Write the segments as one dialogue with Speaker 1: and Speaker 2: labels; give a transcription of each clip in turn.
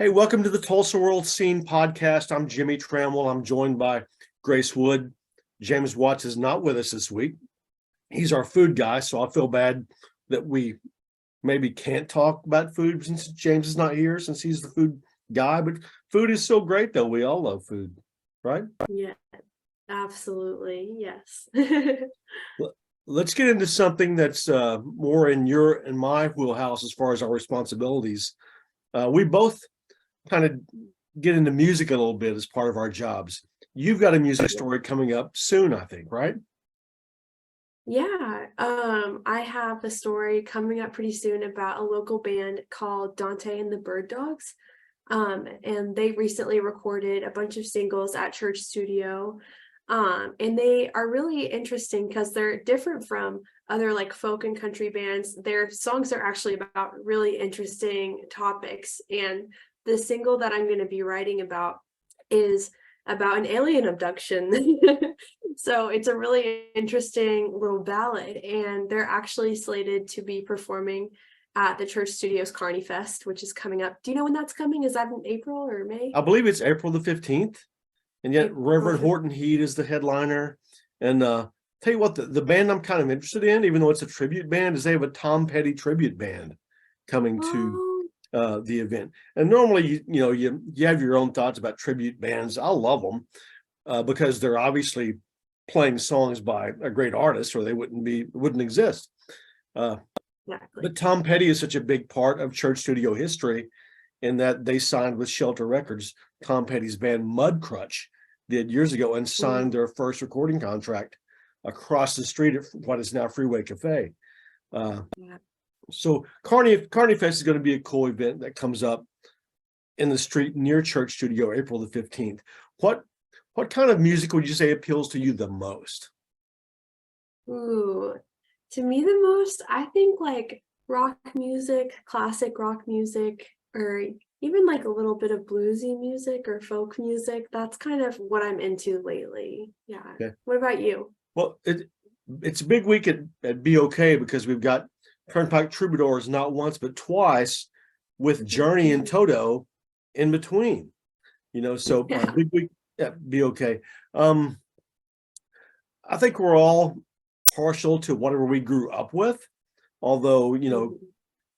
Speaker 1: Hey, welcome to the Tulsa World Scene podcast. I'm Jimmie Tramel. I'm joined by Grace Wood. James Watts is not with us this week. He's our food guy, so I feel bad that we maybe can't talk about food since James is not here, since he's the food guy. But food is so great, though. We all love food, right?
Speaker 2: Yeah, absolutely. Yes.
Speaker 1: Let's get into something that's more in your and my wheelhouse as far as our responsibilities. We both kind of get into music a little bit as part of our jobs. You've got a music story coming up soon, I think, right?
Speaker 2: Yeah. I have a story coming up pretty soon about a local band called Dante and the Bird Dogs. And they recently recorded a bunch of singles at Church Studio. And they are really interesting because they're different from other like folk and country bands. Their songs are actually about really interesting topics. And the single that I'm going to be writing about is about an alien abduction. So it's a really interesting little ballad, and they're actually slated to be performing at the Church Studios Carney Fest, which is coming up. Do you know when that's coming? Is that in April or May?
Speaker 1: I believe it's April the 15th. And yet
Speaker 2: April
Speaker 1: Reverend
Speaker 2: 15th.
Speaker 1: Horton Heat is the headliner. And tell you what, the band I'm kind of interested in, even though it's a tribute band, is they have a Tom Petty tribute band coming to the event. And normally, you have your own thoughts about tribute bands. I love them because they're obviously playing songs by a great artist, or they wouldn't exist.
Speaker 2: Exactly.
Speaker 1: But Tom Petty is such a big part of church studio history in that they signed with Shelter Records. Tom Petty's band Mudcrutch did years ago and signed their first recording contract across the street at what is now Freeway Cafe. So Carney Fest is going to be a cool event that comes up in the street near Church Studio, April the 15th. What kind of music would you say appeals to you the most?
Speaker 2: Ooh, to me the most, I think like rock music, classic rock music, or even like a little bit of bluesy music or folk music. That's kind of what I'm into lately. Yeah.
Speaker 1: Okay.
Speaker 2: What about you?
Speaker 1: Well, it's a big week at BOK because we've got Turnpike Troubadours not once but twice with Journey and Toto in between. So big week at BOK. I think we're all partial to whatever we grew up with, although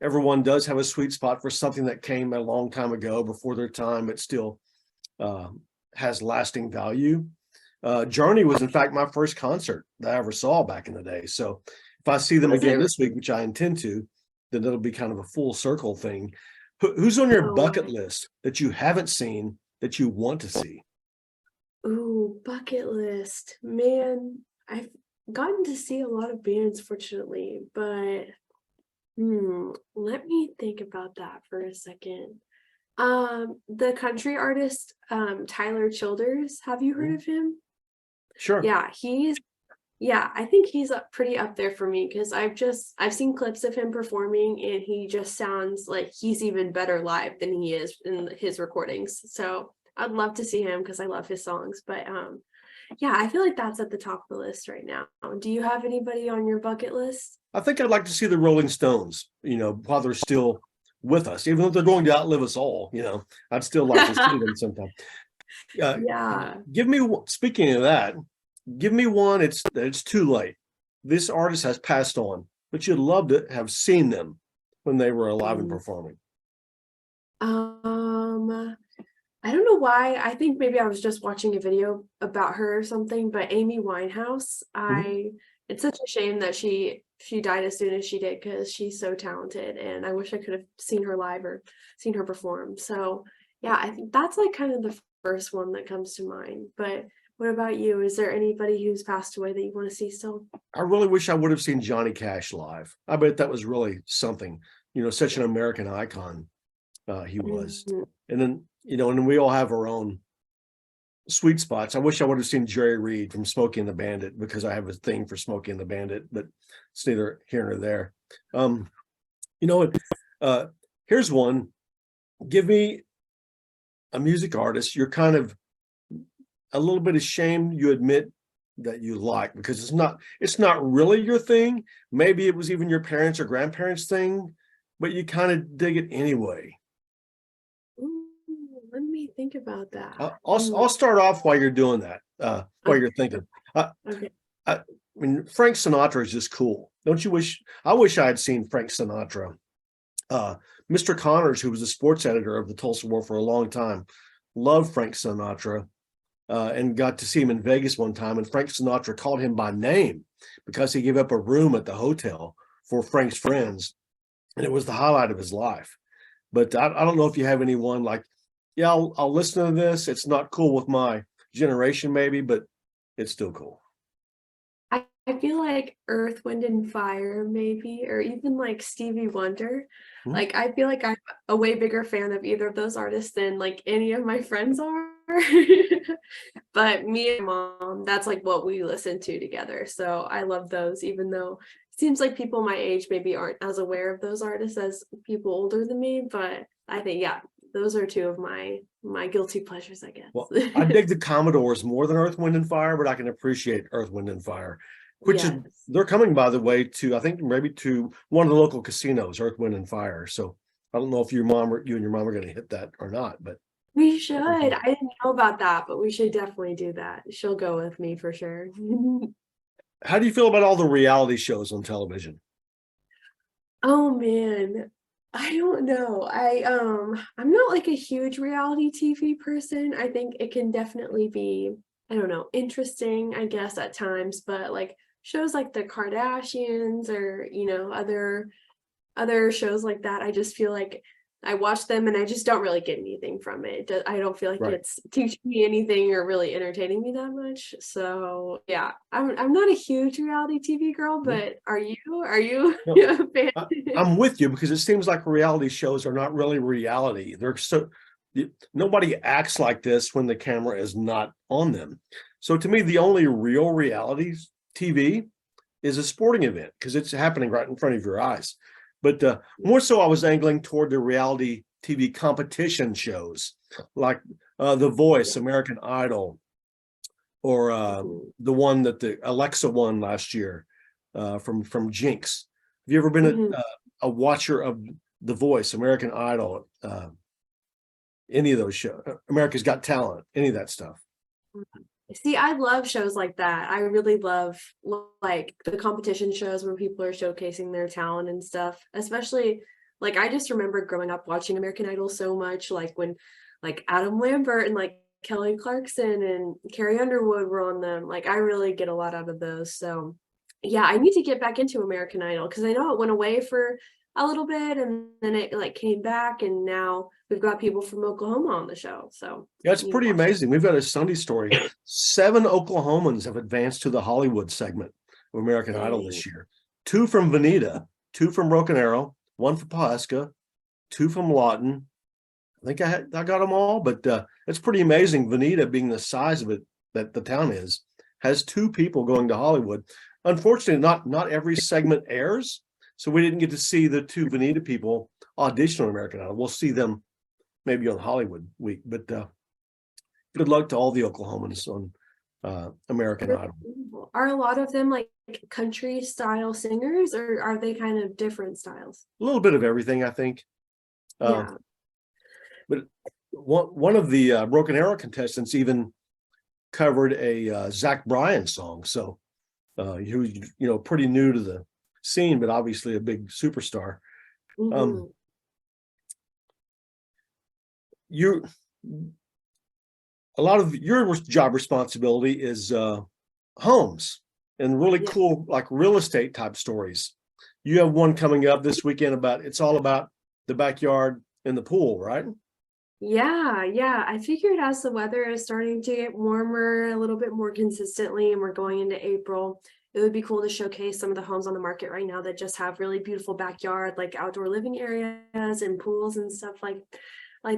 Speaker 1: everyone does have a sweet spot for something that came a long time ago before their time, but still has lasting value. Journey was, in fact, my first concert that I ever saw back in the day. So if I see them again this week, which I intend to, then it'll be kind of a full circle thing. Who's on your bucket list that you haven't seen that you want to see?
Speaker 2: Ooh, bucket list. Man, I've gotten to see a lot of bands, fortunately, but let me think about that for a second. The country artist, Tyler Childers, have you heard of him?
Speaker 1: Sure.
Speaker 2: Yeah, I think he's pretty up there for me because I've seen clips of him performing, and he just sounds like he's even better live than he is in his recordings. So I'd love to see him because I love his songs. But yeah, I feel like that's at the top of the list right now. Do you have anybody on your bucket list?
Speaker 1: I think I'd like to see the Rolling Stones, while they're still with us, even though they're going to outlive us all, I'd still like to see them sometime.
Speaker 2: Yeah.
Speaker 1: Speaking of that, give me one. It's too late. This artist has passed on, but you'd love to have seen them when they were alive and performing.
Speaker 2: I don't know why. I think maybe I was just watching a video about her or something, but Amy Winehouse, it's such a shame that she died as soon as she did because she's so talented, and I wish I could have seen her live or seen her perform. So yeah, I think that's like kind of the first one that comes to mind. But what about you? Is there anybody who's passed away that you want to see still?
Speaker 1: I really wish I would have seen Johnny Cash live. I bet that was really something, such an American icon he was. And then, and we all have our own sweet spots. I wish I would have seen Jerry Reed from Smokey and the Bandit because I have a thing for Smokey and the Bandit, but it's neither here nor there. Here's one. Give me a music artist you're kind of a little bit ashamed you admit that you like because it's not really your thing. Maybe it was even your parents or grandparents' thing, but you kind of dig it anyway.
Speaker 2: let me think about that.
Speaker 1: I'll start off while you're doing that, while you're
Speaker 2: Okay.
Speaker 1: thinking. I,
Speaker 2: Okay.
Speaker 1: I mean, Frank Sinatra is just cool. Don't you wish? I wish I had seen Frank Sinatra. Mr. Connors, who was the sports editor of the Tulsa World for a long time, loved Frank Sinatra, and got to see him in Vegas one time. And Frank Sinatra called him by name because he gave up a room at the hotel for Frank's friends, and it was the highlight of his life. But I don't know if you have anyone like, yeah, I'll listen to this. It's not cool with my generation, maybe, but it's still cool.
Speaker 2: I feel like Earth, Wind and Fire, maybe, or even like Stevie Wonder.
Speaker 1: Mhm.
Speaker 2: Like I feel like I'm a way bigger fan of either of those artists than like any of my friends are. But me and mom, that's like what we listen to together. So I love those, even though it seems like people my age maybe aren't as aware of those artists as people older than me. But I think, yeah, those are two of my guilty pleasures, I
Speaker 1: Well,
Speaker 2: guess.
Speaker 1: I dig the Commodores more than Earth, Wind, and Fire, but I can appreciate Earth, Wind, and Fire, which is
Speaker 2: Yes.
Speaker 1: they're coming, by the way, to I think maybe to one of the local casinos, Earth, Wind, and Fire. So I don't know if you and your mom are going to hit that or not, but
Speaker 2: We should. I didn't know about that, but we should definitely do that. She'll go with me for sure.
Speaker 1: how do you feel about all the reality shows on television?
Speaker 2: Oh man, I don't know. I'm not like a huge reality TV person. I think it can definitely be, I don't know, interesting, I guess at times, but like shows like the Kardashians or, other shows like that, I just feel like I watch them and I just don't really get anything from it. I don't feel like
Speaker 1: Right.
Speaker 2: it's teaching me anything or really entertaining me that much. So yeah, I'm not a huge reality TV girl,
Speaker 1: Mhm.
Speaker 2: but are you? Are you
Speaker 1: No,
Speaker 2: a fan?
Speaker 1: I'm with you because it seems like reality shows are not really reality. Nobody acts like this when the camera is not on them. So to me, the only real reality TV is a sporting event because it's happening right in front of your eyes. But more so, I was angling toward the reality TV competition shows like The Voice, American Idol, or
Speaker 2: Mhm.
Speaker 1: the one that the Alexa won last year from Jinx. Have you ever been
Speaker 2: Mhm.
Speaker 1: a watcher of The Voice, American Idol, any of those shows, America's Got Talent, any of that stuff?
Speaker 2: See, I love shows like that. I really love like the competition shows where people are showcasing their talent and stuff. Especially like I just remember growing up watching American Idol so much, like when like Adam Lambert and like Kelly Clarkson and Carrie Underwood were on them. Like I really get a lot out of those. So yeah, I need to get back into American Idol because I know it went away for a little bit and then it like came back and now we've got people from Oklahoma on the show. So
Speaker 1: Yeah, it's
Speaker 2: I need to
Speaker 1: pretty
Speaker 2: watch it.
Speaker 1: amazing. We've got a Sunday story. 7 Oklahomans have advanced to the Hollywood segment of American Idol
Speaker 2: Dang.
Speaker 1: this year. 2 from Veneta, 2 from Broken Arrow, 1 from Pawhuska, 2 from Lawton. I think I got them all, but it's pretty amazing. Veneta, being the size of it that the town is, has 2 people going to Hollywood. Unfortunately, not every segment airs, so we didn't get to see the 2 Veneta people audition on American Idol. We'll see them maybe on Hollywood Week, but good luck to all the Oklahomans on American
Speaker 2: Really
Speaker 1: Idol.
Speaker 2: cool. Are a lot of them like country style singers or are they kind of different styles?
Speaker 1: A little bit of everything, I think. Uh,
Speaker 2: Yeah.
Speaker 1: but one of the Broken Arrow contestants even covered a Zach Bryan song. So he was, pretty new to the scene, but obviously a big superstar. Um,
Speaker 2: Mhm.
Speaker 1: you, a lot of your job responsibility is homes and really
Speaker 2: Yeah.
Speaker 1: cool, like real estate type stories. You have one coming up this weekend it's all about the backyard and the pool, right?
Speaker 2: Yeah, yeah. I figured as the weather is starting to get warmer a little bit more consistently and we're going into April, it would be cool to showcase some of the homes on the market right now that just have really beautiful backyard, like outdoor living areas and pools and stuff like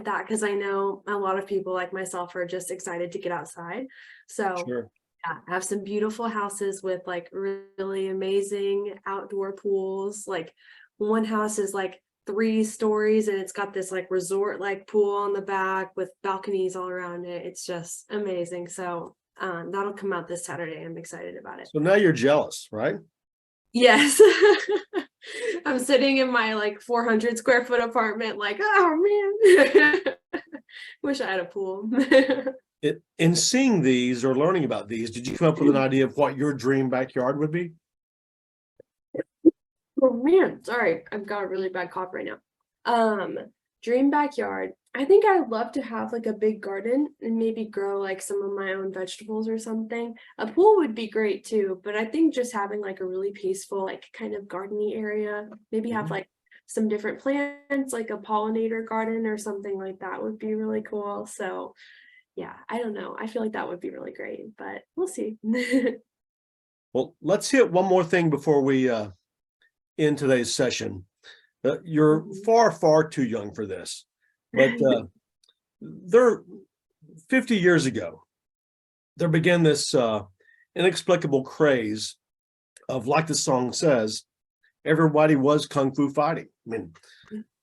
Speaker 2: that. Because I know a lot of people like myself are just excited to get outside. So
Speaker 1: Sure.
Speaker 2: yeah, I have some beautiful houses with like really amazing outdoor pools. Like one house is like 3 stories and it's got this like resort like pool on the back with balconies all around it. It's just amazing. So that'll come out this Saturday. I'm excited about it.
Speaker 1: So now you're jealous, right?
Speaker 2: Yes. I'm sitting in my like 400 square foot apartment, like, oh man. Wish I had a pool.
Speaker 1: In seeing these or learning about these, did you come up with an idea of what your dream backyard would be?
Speaker 2: Oh man, sorry, I've got a really bad cough right now. Dream backyard. I think I'd love to have like a big garden and maybe grow like some of my own vegetables or something. A pool would be great too, but I think just having like a really peaceful, like kind of gardeny area, maybe have like some different plants, like a pollinator garden or something like that would be really cool. So yeah, I don't know. I feel like that would be really great, but we'll see.
Speaker 1: Well, let's hit one more thing before we end today's session. You're far, far too young for this, but there, 50 years ago, there began this inexplicable craze of, like the song says, everybody was kung fu fighting. I mean,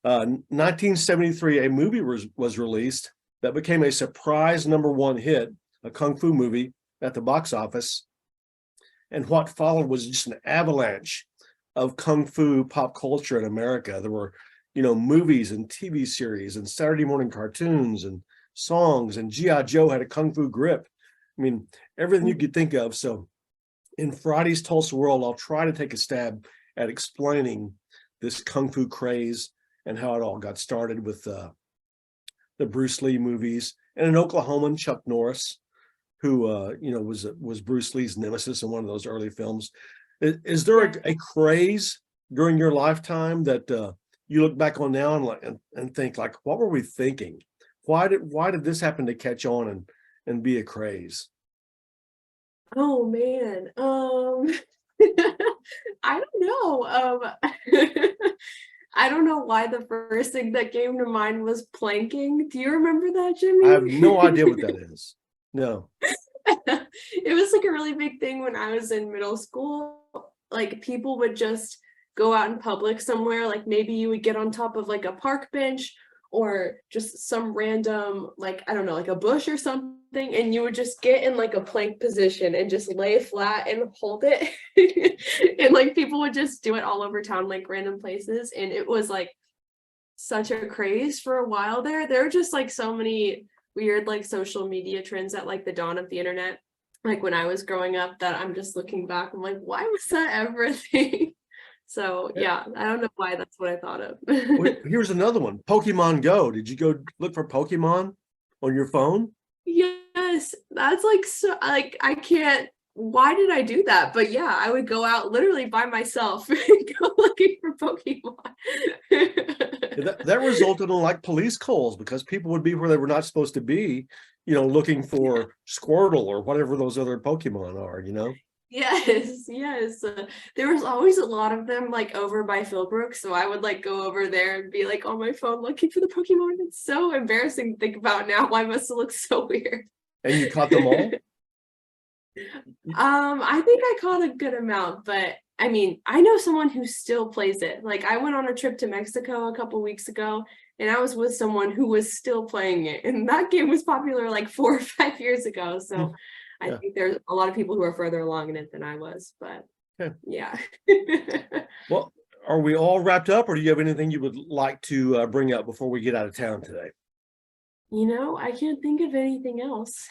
Speaker 1: 1973, a movie was released that became a surprise #1 hit, a kung fu movie at the box office. And what followed was just an avalanche of kung fu pop culture in America. There were, movies and TV series and Saturday morning cartoons and songs, and G.I. Joe had a kung fu grip. I mean, everything you could think of. So in Friday's Tulsa World, I'll try to take a stab at explaining this kung fu craze and how it all got started with the Bruce Lee movies, and an Oklahoman, Chuck Norris, who was Bruce Lee's nemesis in one of those early films. Is there a craze during your lifetime that you look back on now and think, like, what were we thinking? Why did this happen to catch on and be a craze?
Speaker 2: Oh man. I don't know. I don't know why the first thing that came to mind was planking. Do you remember that, Jimmie?
Speaker 1: I have no idea what that is. No.
Speaker 2: It was like a really big thing when I was in middle school. Like people would just go out in public somewhere, like maybe you would get on top of like a park bench or just some random, like, I don't know, like a bush or something, and you would just get in like a plank position and just lay flat and hold it. And like people would just do it all over town, like random places. And it was like such a craze for a while there. There were just like so many weird like social media trends at like the dawn of the internet, like when I was growing up, that I'm just looking back, I'm like, why was that ever a thing? So yeah, I don't know why that's what I thought of.
Speaker 1: Well, here's another one. Pokemon Go. Did you go look for Pokemon on your phone?
Speaker 2: Yes, that's like, so like I can't, why did I do that? But yeah, I would go out literally by myself and go looking for Pokemon.
Speaker 1: That resulted in like police calls because people would be where they were not supposed to be, looking for Squirtle or whatever those other Pokemon are,
Speaker 2: Yes. There was always a lot of them like over by Philbrook, so I would like go over there and be like on my phone looking for the Pokemon. It's so embarrassing to think about now. Why must it look so weird?
Speaker 1: And you caught them all?
Speaker 2: I think I caught a good amount, but I mean, I know someone who still plays it. Like I went on a trip to Mexico a couple weeks ago and I was with someone who was still playing it, and that game was popular like 4 or 5 years ago. So I think there's a lot of people who are further along in it than I was, but yeah.
Speaker 1: Well, are we all wrapped up, or do you have anything you would like to bring up before we get out of town today?
Speaker 2: I can't think of anything else.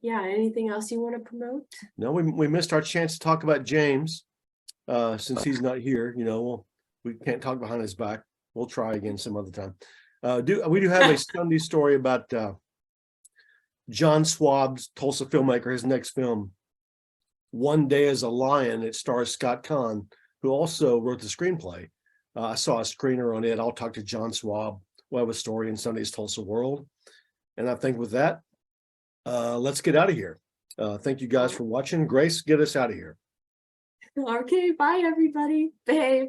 Speaker 2: Anything else you want to promote?
Speaker 1: No, we missed our chance to talk about James since he's not here. We can't talk behind his back. We'll try again some other time. We do have a Sunday story about John Swab's Tulsa filmmaker, his next film, One Day as a Lion. It stars Scott Kahn, who also wrote the screenplay. I saw a screener on it. I'll talk to John Swab. We'll have a story in Sunday's Tulsa World. And I think with that, let's get out of here. Thank you guys for watching. Grace, get us out of here.
Speaker 2: Okay, bye everybody. Behave.